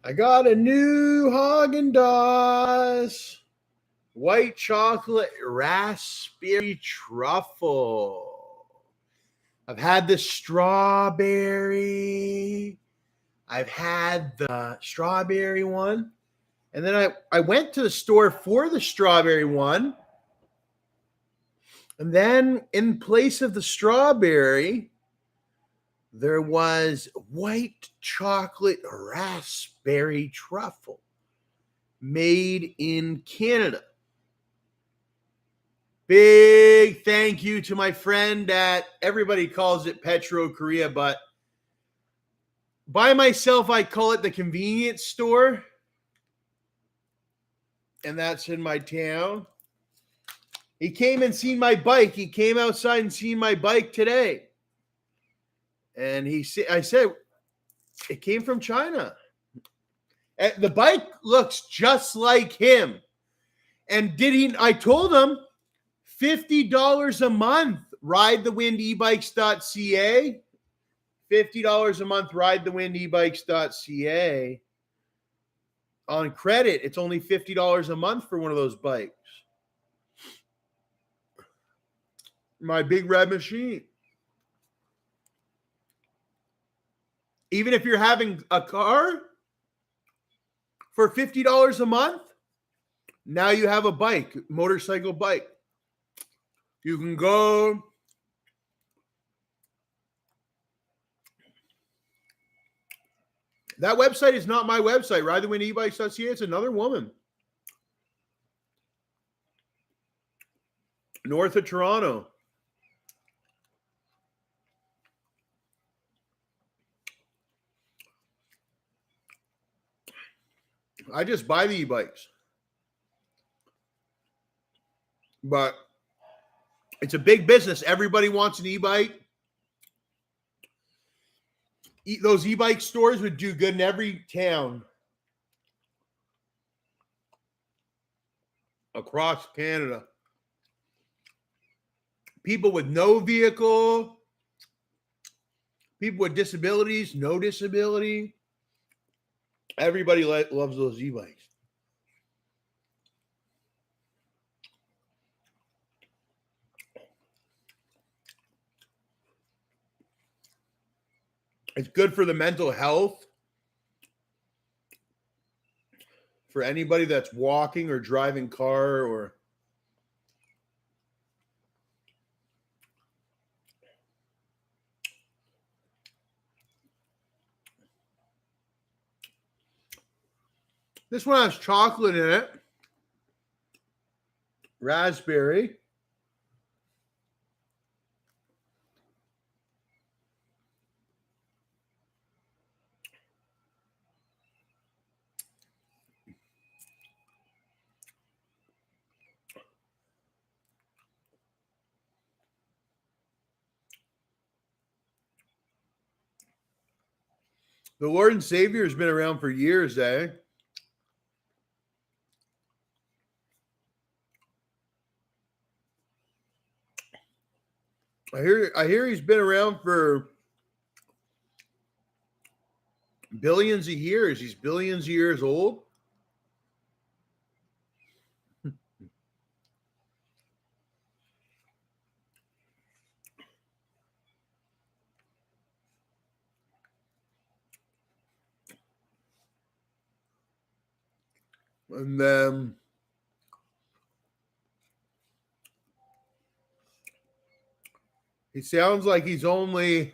I got a new Haagen-Dazs white chocolate raspberry truffle. I've had the strawberry. I've had the strawberry one. And then I went to the store for the strawberry one. And then in place of the strawberry, there was white chocolate raspberry truffle made in Canada. Big thank you to my friend at, everybody calls it Petro Korea, but by myself, I call it the convenience store. And that's in my town. He came and seen my bike. He came outside and seen my bike today. And I said, it came from China. And the bike looks just like him. And I told him, $50 a month, ridethewindebikes.ca. $50 a month, ridethewindebikes.ca. On credit, it's only $50 a month for one of those bikes. My big red machine. Even if you're having a car for $50 a month, now you have a bike, motorcycle bike. You can go. That website is not my website, ridethewindebikes.ca. It's another woman. North of Toronto. I just buy the e-bikes. But it's a big business. Everybody wants an e-bike. Those e-bike stores would do good in every town across Canada. People with no vehicle, people with disabilities, no disability. Everybody loves those e-bikes. It's good for the mental health. For anybody that's walking or driving car or this one has chocolate in it. Raspberry. The Lord and Savior has been around for years, eh? I hear he's been around for billions of years. He's billions of years old. And then he sounds like he's only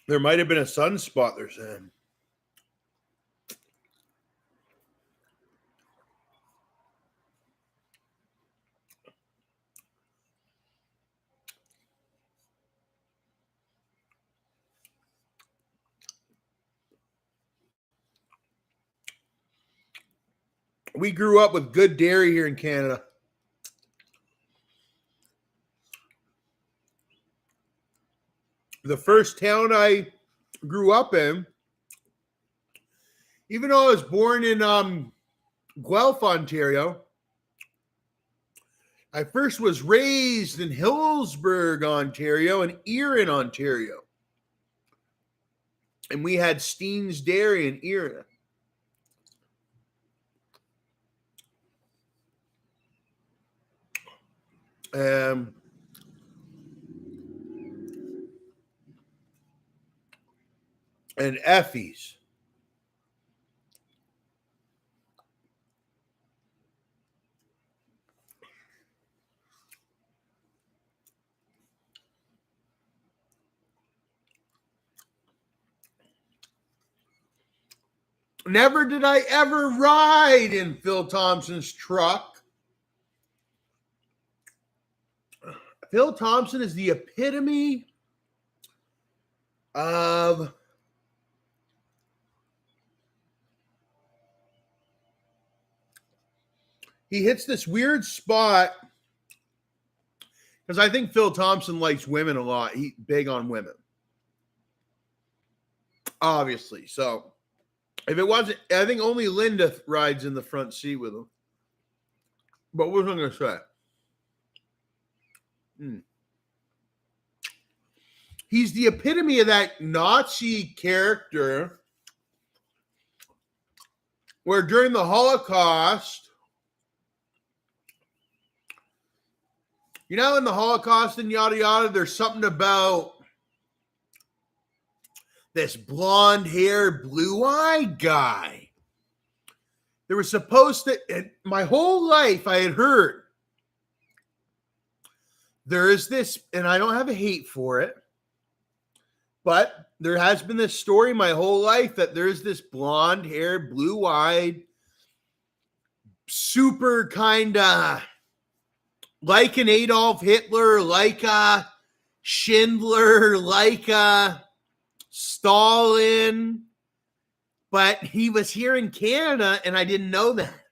there might have been a sunspot, they're saying. We grew up with good dairy here in Canada. The first town I grew up in, even though I was born in Guelph, Ontario, I first was raised in Hillsburg, Ontario, and Erin, Ontario. And we had Steen's Dairy in Erin. And Effie's. Never did I ever ride in Phil Thompson's truck. Phil Thompson is the epitome of he hits this weird spot because I think Phil Thompson likes women a lot. He's big on women. Obviously. So if it wasn't, I think only Linda rides in the front seat with him. But what was I going to say? He's the epitome of that Nazi character where during the Holocaust, you know, in the Holocaust and yada yada, there's something about this blonde-haired, blue-eyed guy. There was supposed to, my whole life I had heard, there is this, and I don't have a hate for it, but there has been this story my whole life that there's this blonde-haired, blue-eyed, super kind of like an Adolf Hitler, like a Schindler, like a Stalin, but he was here in Canada and I didn't know that.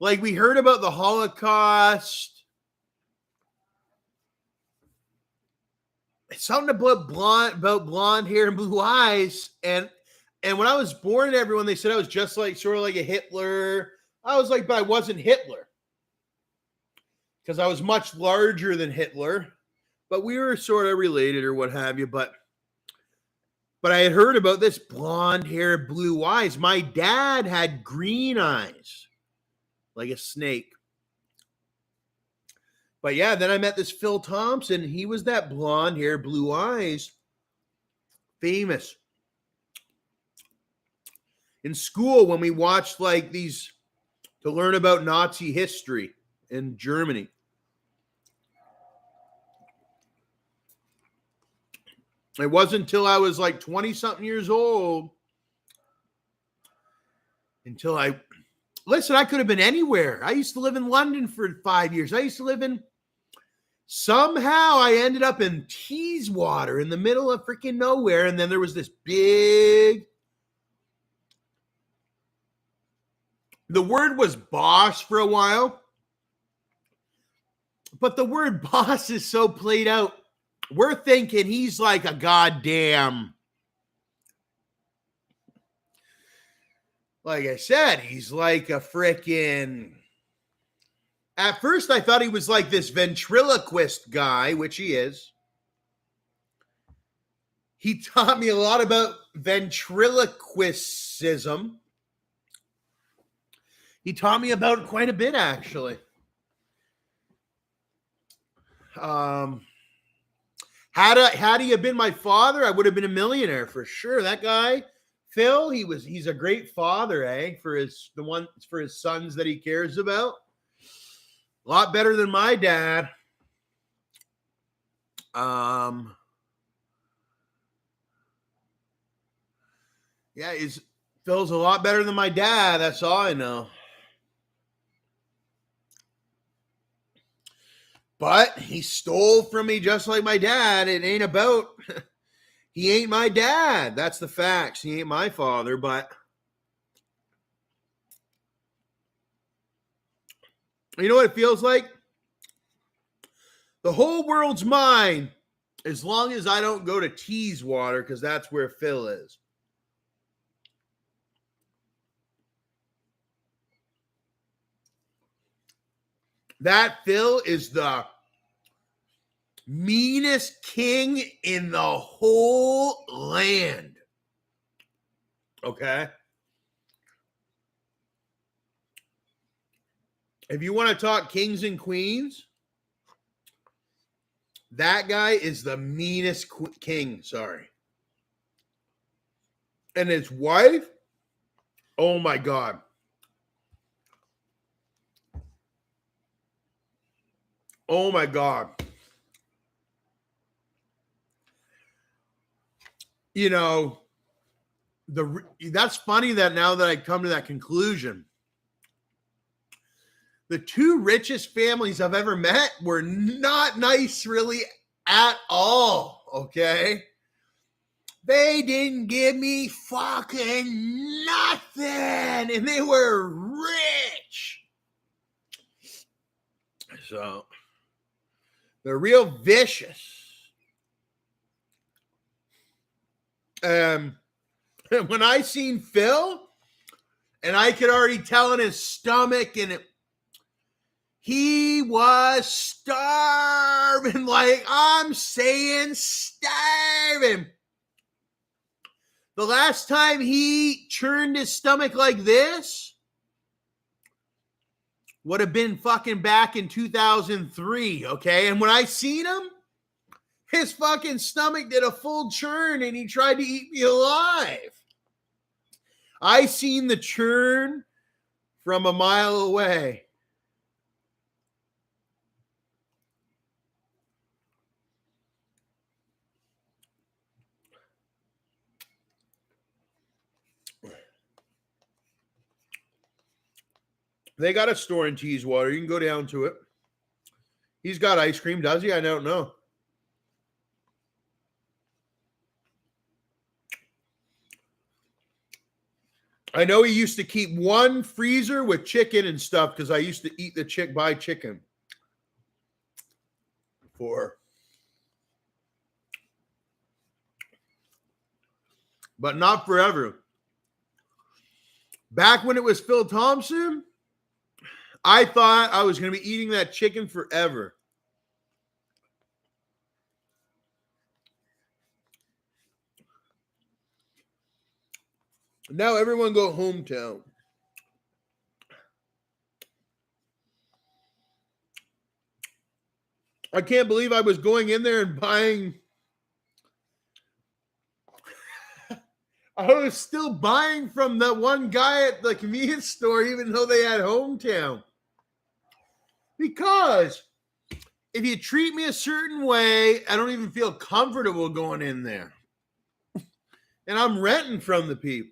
Like we heard about the Holocaust. It's something about blonde hair and blue eyes. And when I was born, everyone, they said I was just like sort of like a Hitler. I was like, but I wasn't Hitler because I was much larger than Hitler, but we were sort of related or what have you. But I had heard about this blonde hair, blue eyes. My dad had green eyes, like a snake. But yeah, then I met this Phil Thompson. He was that blonde hair, blue eyes, famous. In school, when we watched like these to learn about Nazi history in Germany. It wasn't until I was like 20-something years old until I could have been anywhere. I used to live in London for 5 years. Somehow I ended up in Teeswater in the middle of freaking nowhere. And then there was this the word was boss for a while. But the word boss is so played out. We're thinking he's like a goddamn, like I said, he's like a freaking, at first I thought he was like this ventriloquist guy, which he is. He taught me a lot about ventriloquism. He taught me about it quite a bit, actually. Had he have been my father, I would have been a millionaire for sure. That guy, Phil, he's a great father, for his sons that he cares about. A lot better than my dad. Yeah, Phil's a lot better than my dad. That's all I know. But he stole from me just like my dad. It ain't about, he ain't my dad. That's the facts. He ain't my father, but you know what it feels like? The whole world's mine as long as I don't go to Teeswater because that's where Phil is. That Phil is the meanest king in the whole land. Okay? If you want to talk kings and queens, that guy is the meanest king. Sorry. And his wife, oh my God. Oh my God. You know, that's funny that now that I come to that conclusion, the two richest families I've ever met were not nice really at all, okay? They didn't give me fucking nothing, and they were rich. So, they're real vicious. When I seen Phil, and I could already tell in his stomach, and he was starving, like I'm saying starving. The last time he churned his stomach like this would have been fucking back in 2003, okay? And when I seen him, his fucking stomach did a full churn and he tried to eat me alive. I seen the churn from a mile away. They got a store in Teeswater. You can go down to it. He's got ice cream, does he? I don't know. I know he used to keep one freezer with chicken and stuff because I used to eat the chicken before. But not forever. Back when it was Phil Thompson, I thought I was going to be eating that chicken forever. Now everyone go hometown. I can't believe I was going in there and buying. I was still buying from that one guy at the convenience store, even though they had hometown. Because if you treat me a certain way, I don't even feel comfortable going in there. And I'm renting from the people.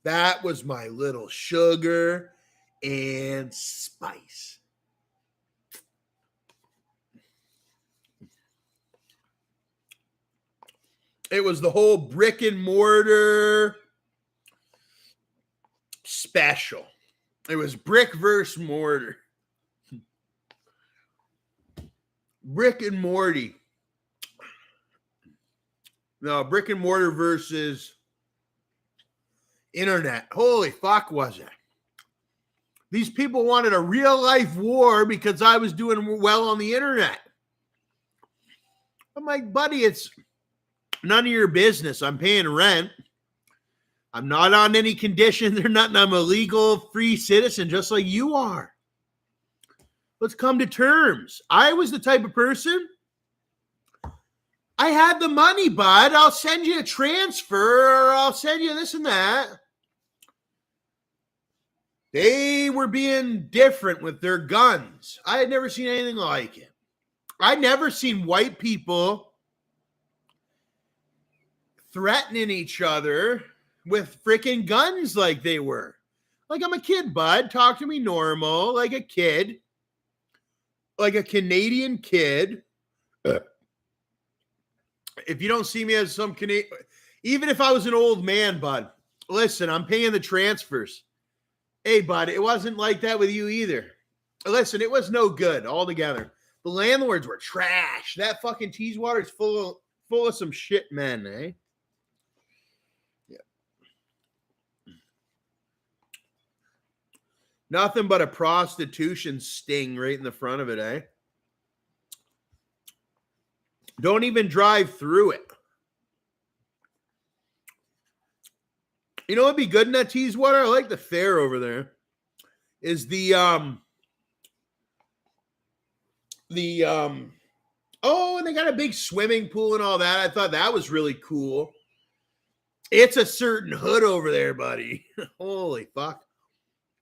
That was my little sugar and spice. It was the whole brick and mortar special. It was brick versus mortar. Brick and Morty. No, brick and mortar versus internet. Holy fuck was it? These people wanted a real life war because I was doing well on the internet. I'm like, buddy, it's none of your business. I'm paying rent. I'm not on any conditions or nothing. I'm a legal free citizen just like you are. Let's come to terms. I was the type of person, I had the money, bud. I'll send you a transfer or I'll send you this and that. They were being different with their guns. I had never seen anything like it. I'd never seen white people threatening each other with freaking guns like they were. Like, I'm a kid, bud. Talk to me normal, like a kid. Like a Canadian kid. If you don't see me as some Canadian, even if I was an old man, bud, listen, I'm paying the transfers. Hey, bud, it wasn't like that with you either. Listen, it was no good altogether. The landlords were trash. That fucking Teeswater is full of some shit men, eh? Yeah. Nothing but a prostitution sting right in the front of it, eh? Don't even drive through it. You know what'd be good in that Teeswater? I like the fair over there. Is the and they got a big swimming pool and all that. I thought that was really cool. It's a certain hood over there, buddy. Holy fuck.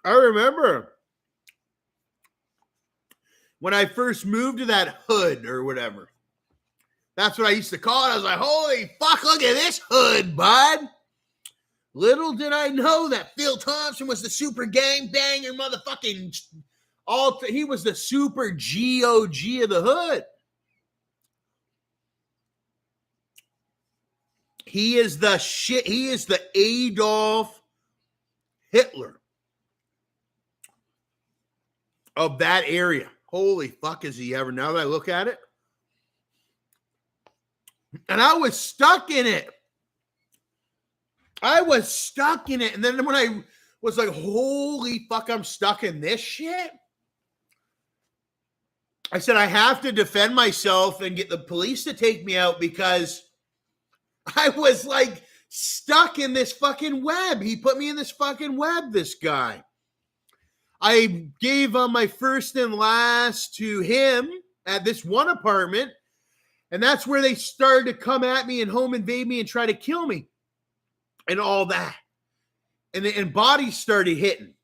I remember when I first moved to that hood or whatever. That's what I used to call it. I was like, holy fuck, look at this hood, bud. Little did I know that Phil Thompson was the super gangbanger motherfucking he was the super GOG of the hood. He is the shit. He is the Adolf Hitler of that area. Holy fuck, is he ever? Now that I look at it. And I was stuck in it. And then when I was like, holy fuck, I'm stuck in this shit. I said, I have to defend myself and get the police to take me out because I was like stuck in this fucking web. He put me in this fucking web, this guy. I gave my first and last to him at this one apartment. And that's where they started to come at me and home invade me and try to kill me. And all that. And bodies started hitting.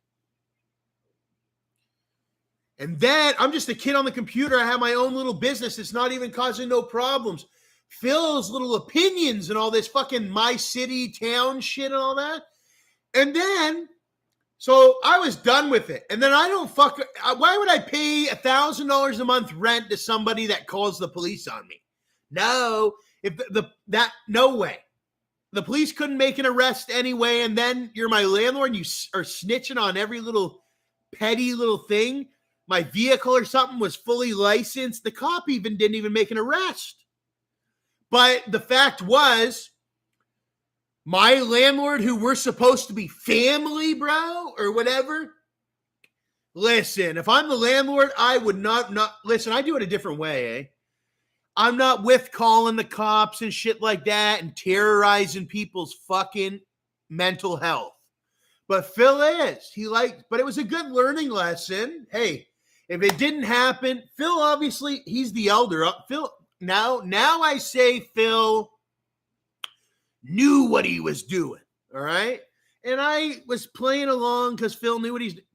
And then I'm just a kid on the computer. I have my own little business. It's not even causing no problems. Phil's little opinions and all this fucking my city town shit and all that. And then, so I was done with it. And then I don't why would I pay $1,000 a month rent to somebody that calls the police on me? No, no way. The police couldn't make an arrest anyway, and then you're my landlord, and you are snitching on every little petty little thing. My vehicle or something was fully licensed. The cop didn't even make an arrest. But the fact was, my landlord, who we're supposed to be family, bro, or whatever. Listen, if I'm the landlord, I would not listen, I do it a different way, eh? I'm not with calling the cops and shit like that and terrorizing people's fucking mental health. But Phil is. But it was a good learning lesson. Hey, if it didn't happen, Phil, obviously, he's the elder. Phil, now I say Phil knew what he was doing. All right? And I was playing along because Phil knew what he's doing.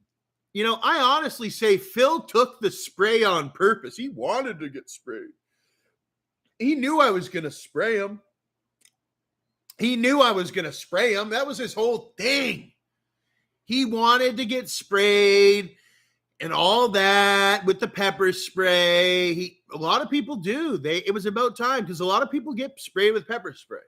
You know, I honestly say Phil took the spray on purpose. He wanted to get sprayed. He knew I was going to spray him. That was his whole thing. He wanted to get sprayed and all that with the pepper spray. A lot of people do. It was about time because a lot of people get sprayed with pepper spray.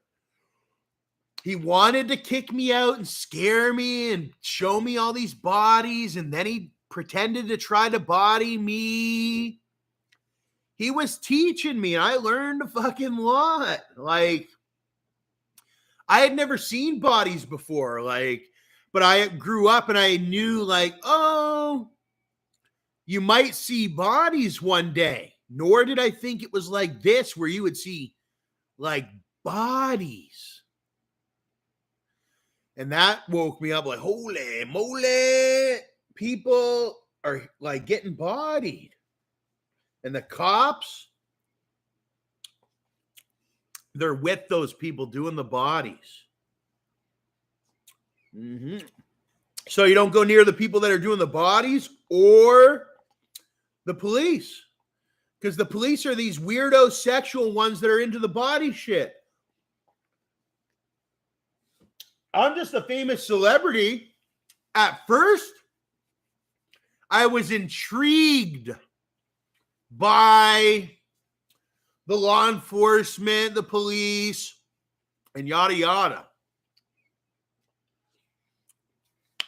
He wanted to kick me out and scare me and show me all these bodies, and then he pretended to try to body me. He was teaching me, and I learned a fucking lot. Like, I had never seen bodies before, but I grew up and I knew, oh, you might see bodies one day. Nor did I think it was like this, where you would see, bodies. And that woke me up holy moly, people are, getting bodied. And the cops, they're with those people doing the bodies. Mm-hmm. So you don't go near the people that are doing the bodies or the police. Because the police are these weirdo sexual ones that are into the body shit. I'm just a famous celebrity. At first, I was intrigued by the law enforcement, the police, and yada yada.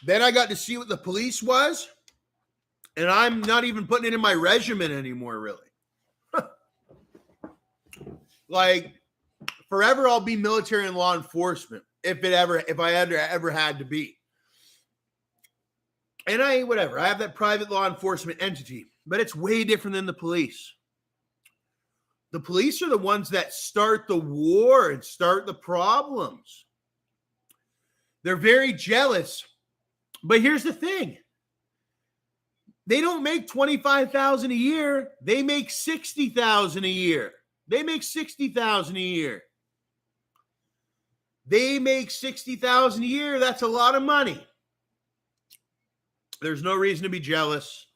Then I got to see what the police was, and I'm not even putting it in my regimen anymore, really. Forever I'll be military and law enforcement if I ever had to be. And I have that private law enforcement entity, but it's way different than the police. The police are the ones that start the war and start the problems. They're very jealous. But here's the thing. They don't make $25,000 a year. They make $60,000 a year. They make $60,000 a year. They make $60,000 a year. That's a lot of money. There's no reason to be jealous.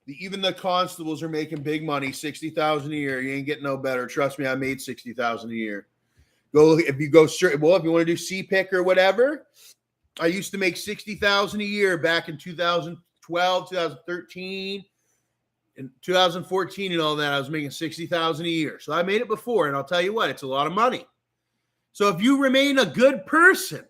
Even the constables are making big money, $60,000 a year. You ain't getting no better. Trust me, I made $60,000 a year. If you want to do CPIC or whatever, I used to make $60,000 a year back in 2012, 2013, and 2014 and all that. I was making $60,000 a year. So I made it before, and I'll tell you what, it's a lot of money. So if you remain a good person,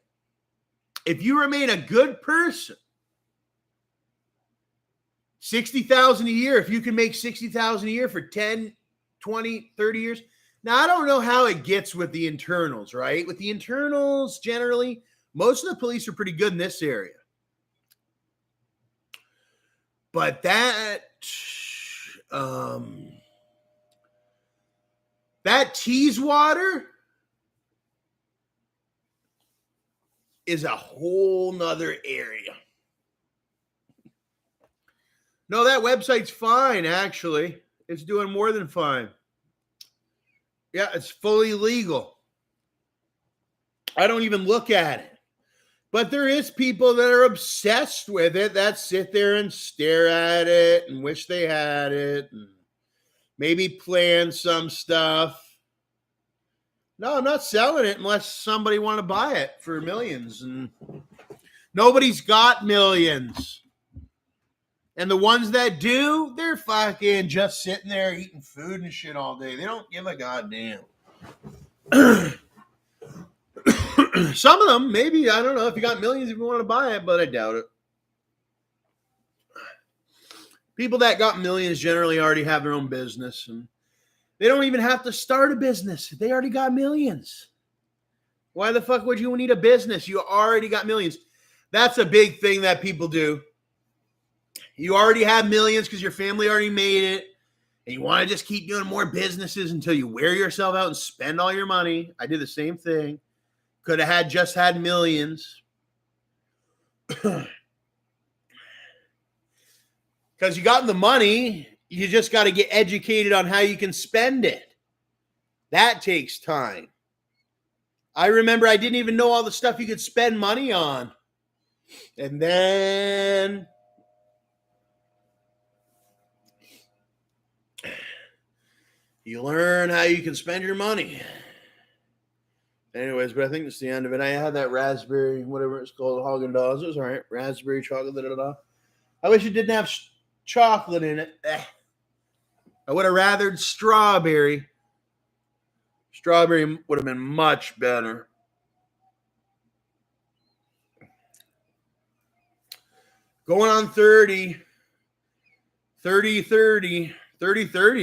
$60,000 a year, if you can make $60,000 a year for 10, 20, 30 years. Now, I don't know how it gets with the internals, right? With the internals, generally, most of the police are pretty good in this area. But that Teeswater is a whole nother area. No, that website's fine, actually. It's doing more than fine. Yeah, it's fully legal. I don't even look at it. But there is people that are obsessed with it that sit there and stare at it and wish they had it and maybe plan some stuff. No, I'm not selling it unless somebody want to buy it for millions. And nobody's got millions. And the ones that do, they're fucking just sitting there eating food and shit all day. They don't give a goddamn. Some of them, maybe, I don't know if you got millions if you want to buy it, but I doubt it. People that got millions generally already have their own business, and they don't even have to start a business. They already got millions. Why the fuck would you need a business? You already got millions. That's a big thing that people do. You already have millions because your family already made it, and you want to just keep doing more businesses until you wear yourself out and spend all your money. I did the same thing. Could have just had millions. Because you got the money, you just got to get educated on how you can spend it. That takes time. I remember I didn't even know all the stuff you could spend money on. And then you learn how you can spend your money. Anyways, but I think that's the end of it. I had that raspberry, whatever it's called, Haagen-Dazs. It was all right. Raspberry chocolate, da-da-da. I wish it didn't have chocolate in it. I would have rathered strawberry. Strawberry would have been much better. Going on 30,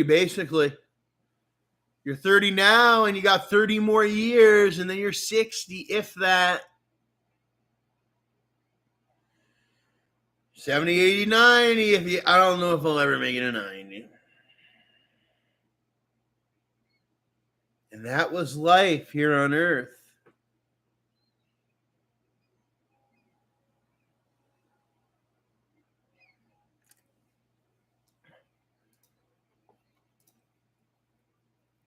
basically. You're 30 now, and you got 30 more years, and then you're 60, if that. 70, 80, 90. I don't know if I'll ever make it a 90. And that was life here on Earth.